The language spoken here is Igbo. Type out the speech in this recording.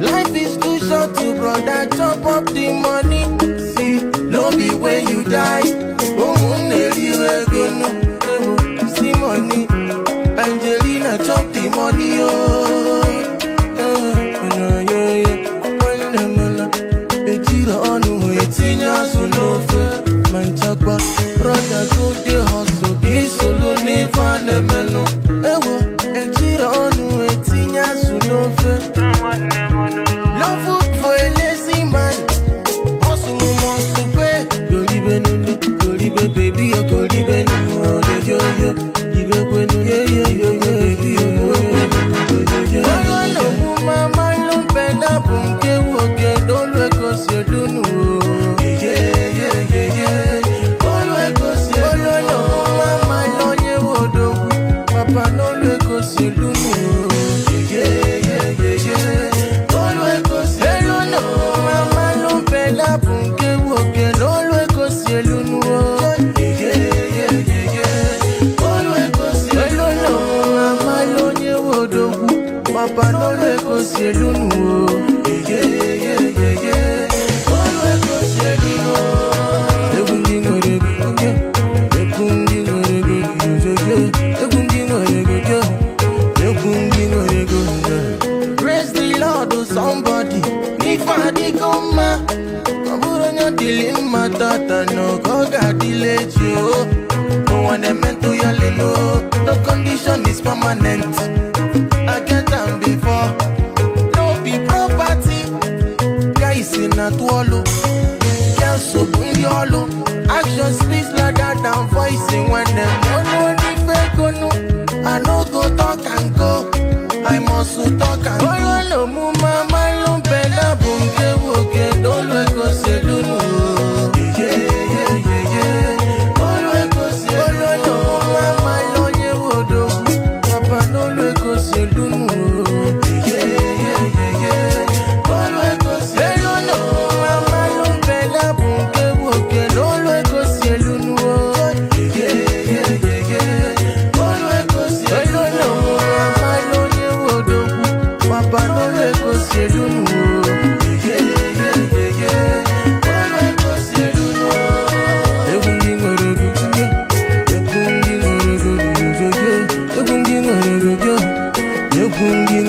Life is too short to brother chop up the money. See, no be when you die. See money, Angelina chop the money. Brother go the hustle, be solo never nemelo. Ejira onu etinya sunofe. Love for a lazy man. Hustle must pay. Golibe baby, yo golibe no yo. Ibe kwenu yo. No mama no benda bunke woge don't look cause you don't know. Papa no le cosielunu. Praise the Lord to somebody. Nifadi koma. Kaburonya dilim matata no koga dileji o. No one meant to your lilo. The condition is permanent. I get them before. No be property. Guys in a twallow. Girls so bring yolo. Action speaks louder than voicing when them don't know the fake no. I no go talk and go. I must talk and go. No mama no bella bunke woke. Don't let go say no. Kungi